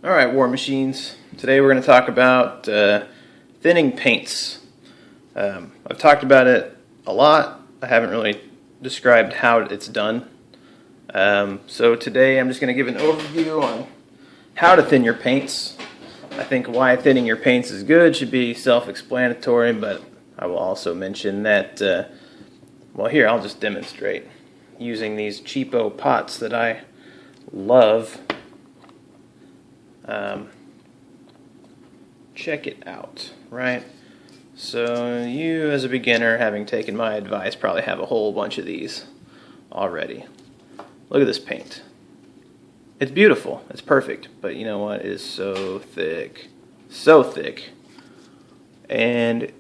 Alright, War Machines. Today we're going to talk about thinning paints. I've talked about it a lot. I haven't really described how it's done. So today I'm just going to give an overview on how to thin your paints. I think why thinning your paints is good should be self-explanatory, but I will also mention that, well, here I'll just demonstrate using these cheapo pots that I love. Check it out, right? So you, as a beginner, having taken my advice, probably have a whole bunch of these already. Look at this paint. It's beautiful. It's perfect. But you know what? It is so thick. So thick. And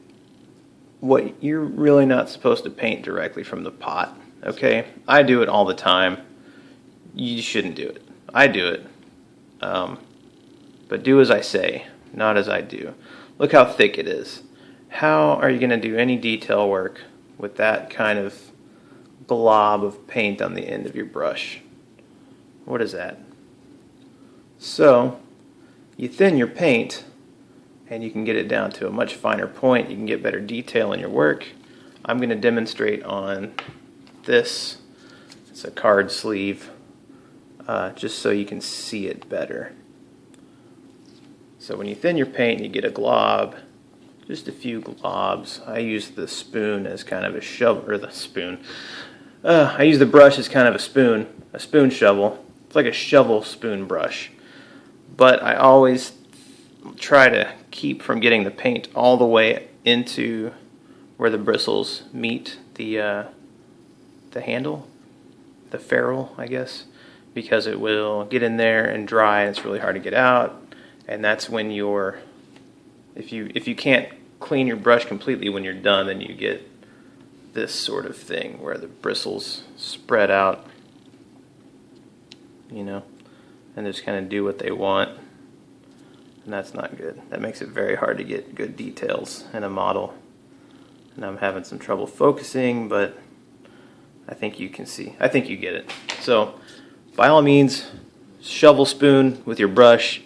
what you're really not supposed to paint directly from the pot, okay? I do it all the time. You shouldn't do it. I do it. But do as I say, not as I do. Look how thick it is. How are you going to do any detail work with that kind of glob of paint on the end of your brush? What is that? So, you thin your paint, and you can get it down to a much finer point. You can get better detail in your work. I'm going to demonstrate on this. It's a card sleeve, just so you can see it better. So when you thin your paint, you get a glob, just a few globs. I use the spoon as kind of a shovel, or the spoon. I use the brush as kind of a spoon shovel. It's like a shovel spoon brush. But I always try to keep from getting the paint all the way into where the bristles meet the handle, the ferrule, I guess, because it will get in there and dry, and it's really hard to get out. And that's when if you can't clean your brush completely when you're done, then you get this sort of thing where the bristles spread out, you know, and just kind of do what they want. And that's not good. That makes it very hard to get good details in a model. And I'm having some trouble focusing, but I think you can see. I think you get it. So, by all means, shovel spoon with your brush,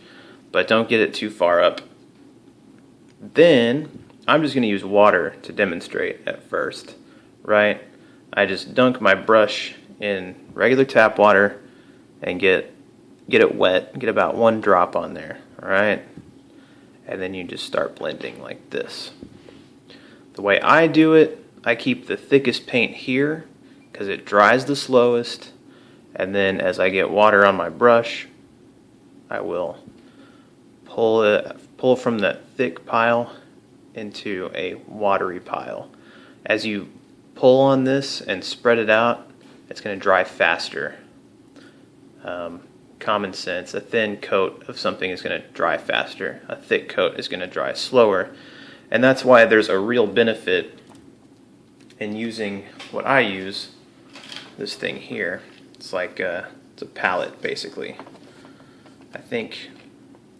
but don't get it too far up. Then I'm just going to use water to demonstrate at first, right? I just dunk my brush in regular tap water and get it wet, get about 1 drop on there, all right? And then you just start blending like this. The way I do it, I keep the thickest paint here because it dries the slowest, and then as I get water on my brush, I will pull from that thick pile into a watery pile. As you pull on this and spread it out, it's going to dry faster. Common sense, a thin coat of something is going to dry faster. A thick coat is going to dry slower. And that's why there's a real benefit in using what I use, this thing here. It's like it's a palette, basically. I think,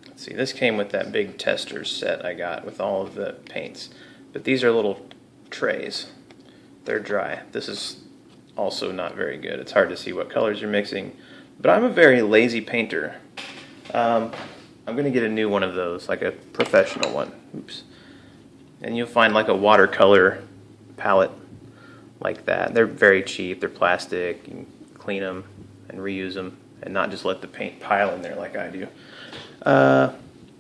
let's see, this came with that big tester set I got with all of the paints. But these are little trays. They're dry. This is also not very good. It's hard to see what colors you're mixing. But I'm a very lazy painter. I'm going to get a new one of those, like a professional one. Oops. And you'll find like a watercolor palette like that. They're very cheap. They're plastic. You can clean them and reuse them and not just let the paint pile in there like I do.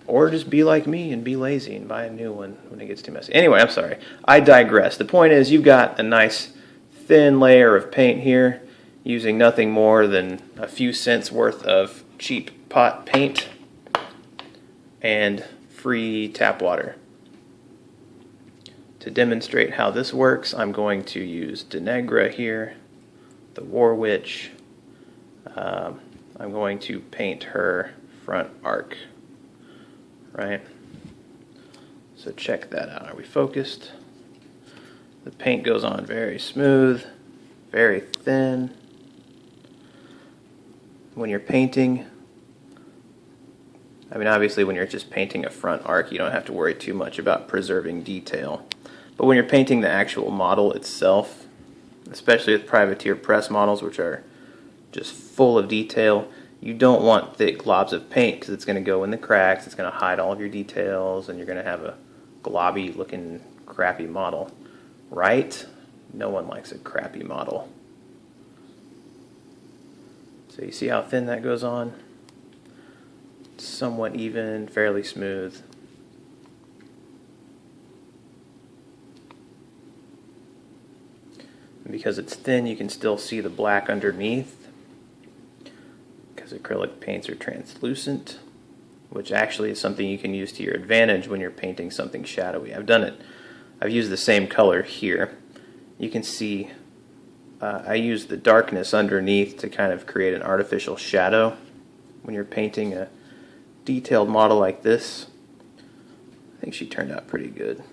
Or just be like me and be lazy and buy a new one when it gets too messy. Anyway, I'm sorry. I digress. The point is, you've got a nice thin layer of paint here using nothing more than a few cents worth of cheap pot paint and free tap water. To demonstrate how this works, I'm going to use Denegra here, the War Witch. I'm going to paint her front arc, right? So check that out. Are we focused? The paint goes on very smooth, very thin. When you're painting, I mean, obviously when you're just painting a front arc, you don't have to worry too much about preserving detail. But when you're painting the actual model itself, especially with privateer press models, which are just full of detail, You don't want thick globs of paint because it's going to go in the cracks, it's going to hide all of your details, and you're going to have a globby looking crappy model, right? No one likes a crappy model. So you see how thin that goes on? Somewhat even, fairly smooth. And because it's thin, you can still see the black underneath, because acrylic paints are translucent, which actually is something you can use to your advantage when you're painting something shadowy. I've done it. I've used the same color here. You can see I use the darkness underneath to kind of create an artificial shadow when you're painting a detailed model like this. I think she turned out pretty good.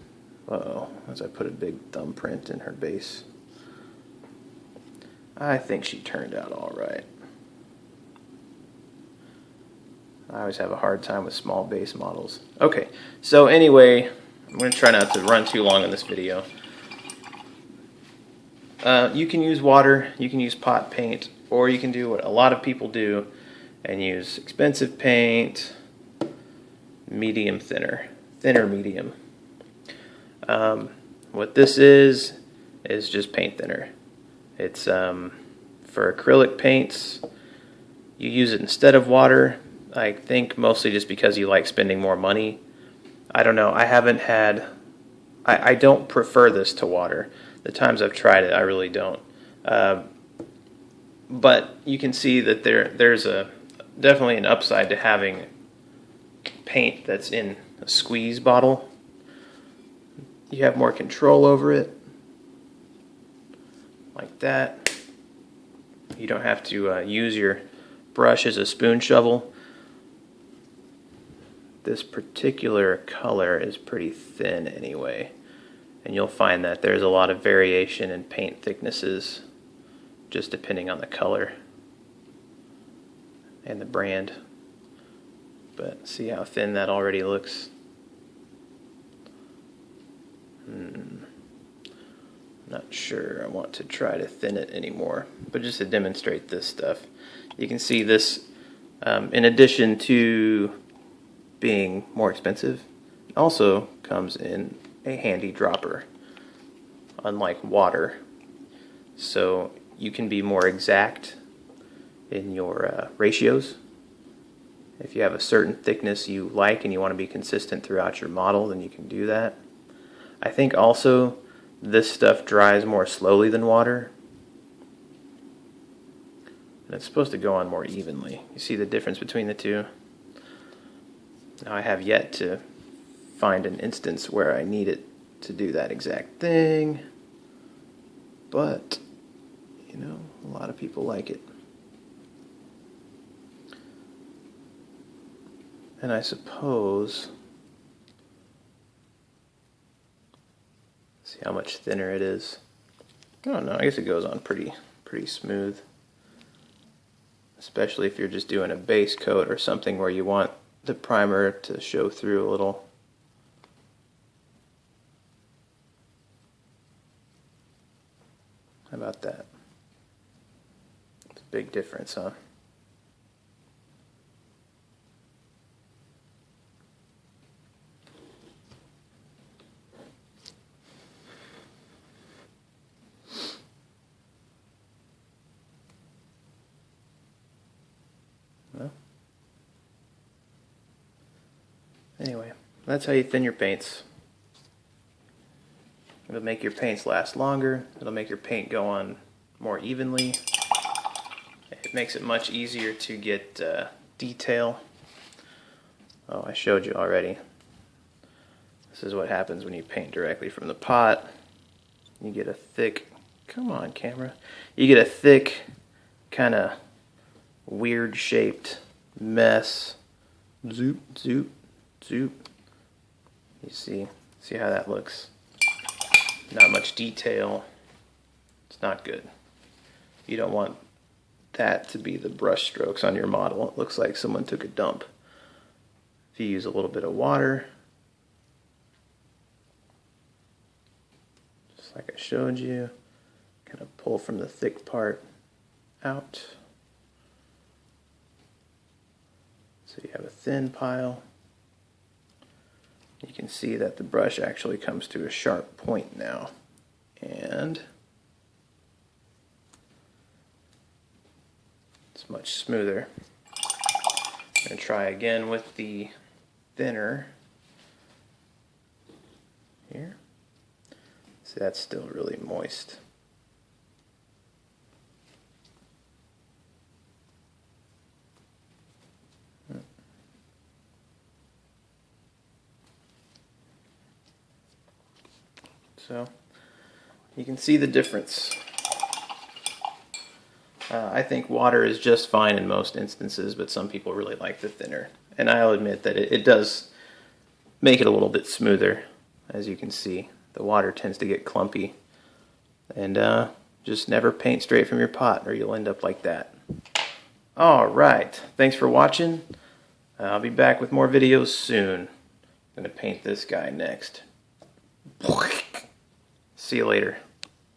Uh-oh, as I put a big thumbprint in her base. I think she turned out all right. I always have a hard time with small base models. Okay, so anyway, I'm going to try not to run too long on this video. You can use water, you can use pot paint, or you can do what a lot of people do and use expensive paint, medium thinner medium. What this is just paint thinner. It's for acrylic paints, you use it instead of water. I think mostly just because you like spending more money. I don't know, I don't prefer this to water. The times I've tried it, I really don't. But you can see that there's definitely an upside to having paint that's in a squeeze bottle. You have more control over it, like that. You don't have to use your brush as a spoon shovel. This particular color is pretty thin anyway. And you'll find that there's a lot of variation in paint thicknesses just depending on the color and the brand. But see how thin that already looks? Not sure I want to try to thin it anymore, but just to demonstrate this stuff. You can see this, in addition to being more expensive, it also comes in a handy dropper, unlike water. So you can be more exact in your ratios. If you have a certain thickness you like and you want to be consistent throughout your model, then you can do that. I think also this stuff dries more slowly than water. And it's supposed to go on more evenly. You see the difference between the two? Now I have yet to find an instance where I need it to do that exact thing, but you know, a lot of people like it. And I suppose, see how much thinner it is. I don't know, I guess it goes on pretty smooth, especially if you're just doing a base coat or something where you want the primer to show through a little. How about that? It's a big difference, huh? Well, anyway, that's how you thin your paints. It'll make your paints last longer. It'll make your paint go on more evenly. It makes it much easier to get detail. Oh, I showed you already. This is what happens when you paint directly from the pot. You get a thick, come on camera, you get a thick, kind of weird shaped mess. Zoop, zoop, zoop. You see how that looks? Not much detail. It's not good. You don't want that to be the brush strokes on your model. It looks like someone took a dump. If you use a little bit of water, just like I showed you, kind of pull from the thick part out. So you have a thin pile. You can see that the brush actually comes to a sharp point now. And it's much smoother. I'm going to try again with the thinner here. See, that's still really moist. So you can see the difference. I think water is just fine in most instances, but some people really like the thinner. And I'll admit that it does make it a little bit smoother. As you can see, the water tends to get clumpy. And just never paint straight from your pot or you'll end up like that. Alright, thanks for watching. I'll be back with more videos soon. I'm going to paint this guy next. See you later.